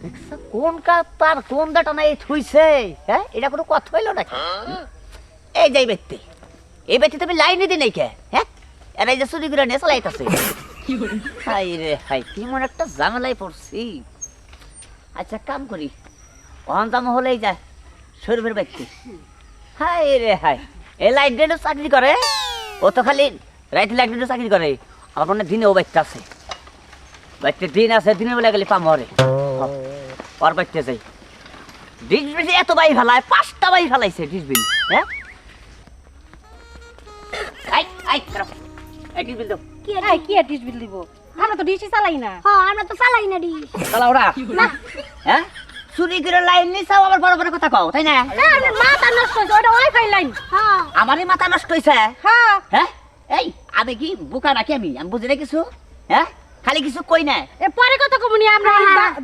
দেখছ কোন কাতার কোন দাটা নাই থুইছে হ্যাঁ এটা কোনো কথা হইলো নাকি এই যাই ব্যক্তি এই ব্যক্তি তুমি লাইনে দি নাই কে হ্যাঁ এরা এই যে চুরি করে নিয়ে চালাইতেছে হাই রে হাই কেমন একটা ঝামেলায় পড়ছি আচ্ছা কাম করি অন্তাম হলেই যায় শরীফের ব্যক্তি হাই রে হাই এই লাইট ডেটে চাকরি করে ও তো খালি রাইট লাইট ডেটে চাকরি করে আমার মনে দিনে ও বাচ্চা আছে বাচ্চা দিন আছে দিনে বেলা গেলে পাম হরে ওর বাচ্চা যাই ডিসবিল এত বাই ফেলায় 5টা বাই ফেলাইছে ডিসবিল হ্যাঁ আই আই করো এই ডিসবিল দাও কি ডিসবিল দিব আমরা তো ডিসি চালাই না আমরা তো চালাই না ডিস চালাও না হ্যাঁ চুরি করে লাইন নিছাও আবার বড় বড় কথা কও তাই না আমার মাথা নষ্ট হইছে ওটা ওয়াইফাই লাইন আমারই মাথা নষ্ট হইছে হ্যাঁ এই আমি কি বোকা নাকি আমি বুঝি না কিছু হ্যাঁ খালি কিছু কই না এ পরে কথা কমুনি আমরা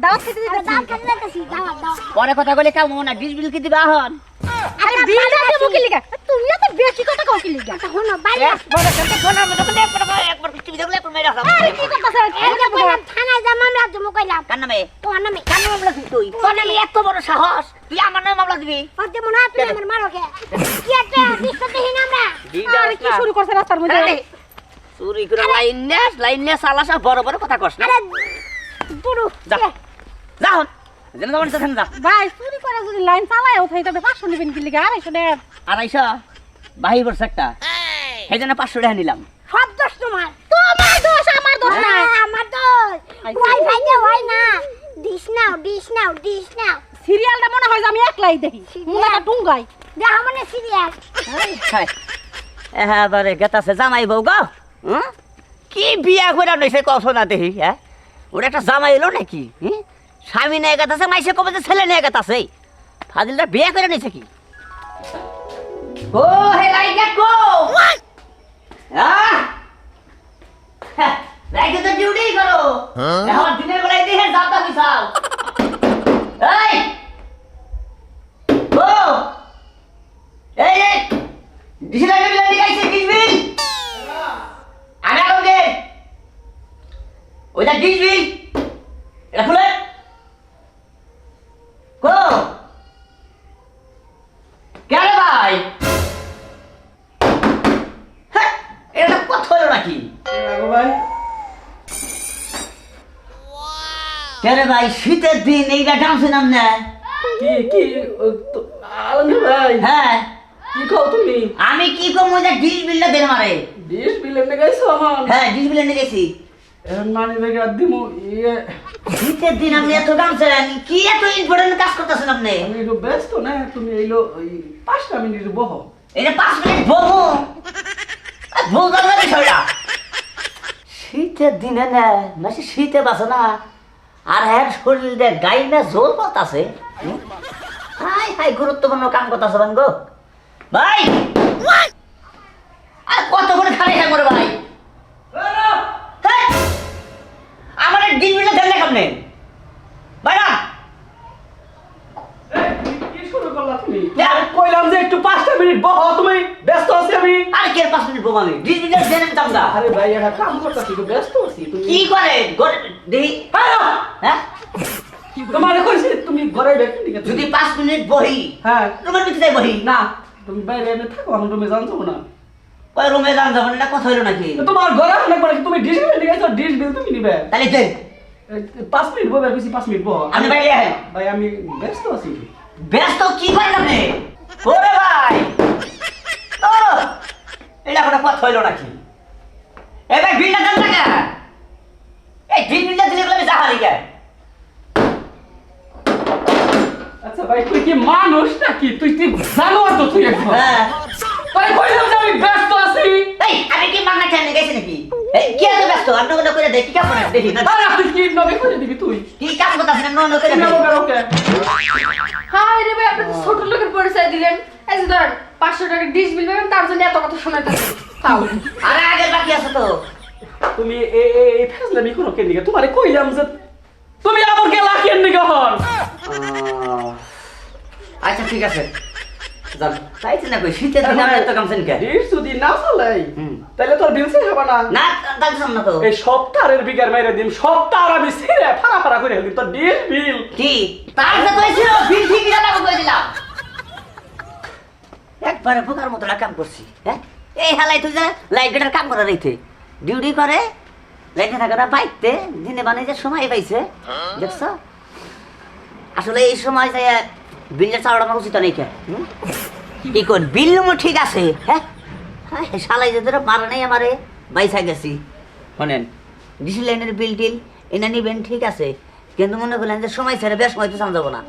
দাওয়াত খেতে যাইতাছি দাওয়াত দাও পরে কথা কইলে কেমন না ডিসবিল কি দিবা হন আরে বিল দেবো কি লিগা তুমি তো বেশি কথা কও কি লিগা শোনো বাইরে বড় কথা কোন আমি তো একবার টিভি দেখলে একবার মেরে রাখলাম আরে কি কথা স্যার থানায় যা মামলা জমা কইলাম কার নামে তোমার নামে কার নামে মামলা দিবি তুই তোর নামে এত বড় সাহস তুই আমার নামে মামলা দিবি ওর যে মনে হয় তুমি আমার মারো কে কি একটা দিশতে দেখি না আমরা আরে কি শুরু করছ রাস্তার মধ্যে চুরি করে লাইন নে সালাসা বড় বড় কথা কস না আরে দুরু যা যা হন যেন যাবেন সেখান যা ভাই চুরি করে যদি লাইন চালায় ওঠাই তবে 500 নেবেন কি লিগা 250 টাকা 250 বাহি বর্ষ একটা সেই জন্য 500 টাকা নিলাম সব দোষ তোমার তোমার দোষ আমার দোষ না আমার দোষ ওয়াইফাই দে হয় না ডিশ নাও সিরিয়ালটা মনে হয় যে আমি একলাই দেখি মুলাটা ডুঙ্গাই দেখা মানে সিরিয়াল হাই এবারে গেতাছে জামাই বউ গো কি বিয়া করে নইছে কছ না দেখি হ্যাঁ ওটা একটা জামাই এলো নাকি স্বামী নিয়ে গেতাছে মাইসে কবে যে ছেলে নিয়ে গেতাছে ফাজিলটা বিয়া করে নিছে কি ও হে লাইগা কো লাইগা তো ডিউটি করো এখন দিনের বেলায় দেখে যাতা বিছাও এই ও এই ডিসিলা বিল দিগাইছে ডিসবিল আমি আলো দে ওইটা ডিসবিল এটা খুলে কো কেন ভাই হ্যাঁ এটা কথা হলো নাকি ভাই কেন ভাই শীতের দিন এইটা ডামছিলাম না কি আলমগীর ভাই হ্যাঁ কি খাও তুমি আমি কি কম ওইটা ডিসবিলটা দেন মারে ডিশ বিল এনে গেছো আমার হ্যাঁ ডিসবিল এনে গেছি এখন মানি ব্যাগে আর দিমু ইয়ে শীতের দিন আপনি এত ডামছেন কি এত ইম্পর্টেন্ট কাজ করতেছেন আপনি আমি একটু ব্যস্ত না তুমি এইলো ওই 5টা মিনিট বহো এটা 5 মিনিট বলবো বলবার না বিষয়টা শীতের দিনে না মাসে শীতে বাসে না আর হ্যাঁ শরীরে গাই না জোর পথ আছে হাই হাই গুরুত্বপূর্ণ কাম করতেছে বান গো ভাই আর কত করে খালি হ্যাঁ করে ভাই আমার ডিবিটা দেন না কেমনে ভাই না কি শুরু করলা তুমি কইলাম যে একটু 5টা মিনিট বহো তুমি ব্যস্ত আছি আমি আর কি 5 মিনিট বলবো আমি ডিবিটা দেন দাম দা আরে ভাই এটা কাম করতেছি একটু ব্যস্ত আছি তুমি কি করে দেই হ্যাঁ তোমারে কইছি তুমি ঘরে দেখি ঠিক আছে যদি 5 মিনিট বহি হ্যাঁ রুমের ভিতরে বহি না তুমি বাইরে এনে থাকো আমি রুমে জানছো না ওই রুমে যান যাবেন এটা কথা হইলো নাকি তোমার ঘরে অনেক বড় তুমি ডিশ বিল নিয়ে গেছো ডিশ বিল তুমি নিবে তাহলে দেন 5 মিনিট বলবে বেশি 5 মিনিট বহ আপনি বাইরে আহেন ভাই আমি ব্যস্ত আছি ব্যস্ত কি করেন আপনি ওরে ভাই ও এটা কোনো কথা হইলো নাকি এবার বিলটা দেন না কেন এই বিলটা দিলে বলে যাহারি কে আচ্ছা ভাই তুই কি মানুষ নাকি তুই তুই জানো তো তুই একদম হ্যাঁ ভাই কইলাম যে আমি ব্যস্ত আছি এই আমি কি মাগনা খেয়ে গেছি নাকি এই কি এত ব্যস্ত আপনি কোনো করে দেখি কেমন দেখি না আরে তুই কি নবে করে দিবি তুই কি কাম করতেছেন নন করে তুমি আমার ওকে হাই রে ভাই আপনি তো ছোট লোকের পরিচয় দিলেন এই যে ধরেন 500 টাকা ডিশ বিল পাবেন তার জন্য এত কথা শোনাইতেছেন তাও আরে আগে বাকি আছে তো তুমি এই ফেসলামি করো কেন দিকে তোমারে কইলাম যে তুমি আমার গেলা কেন দিকে হন আচ্ছা ঠিক আছে যান তাইছে না কই শীতের দিনে আমরা এত কামছেন কে ডিশ যদি না চালাই তাহলে তোর বিল সে হবে না না তাইছে না তো এই সপ্তাহের বিগার মেরে দিন সপ্তাহ আমি ছিঁড়ে ফাড়া ফাড়া করে হলি তোর ডিশ বিল কি তার যে কইছিল বিল ঠিক জানাবো কই দিলাম একবারে বোকার মতো কাম করছি হ্যাঁ এই হালাই তুই যা লাইটের কাম করে রইতে ডিউটি করে লাইটে থাকাটা পাইতে দিনে মানে যে সময় পাইছে দেখছো আসলে এই সময় যে বিলের চাওয়াটা আমার উচিত নেই কে কি কোন বিল ঠিক আছে হ্যাঁ শালাই যে তোরা মারা নেই আমারে বাইসা গেছি শোনেন ডিসি লাইনের বিল টিল এনে নিবেন ঠিক আছে কিন্তু মনে করলেন যে সময় ছেড়ে বেশ সময় তো যাবো না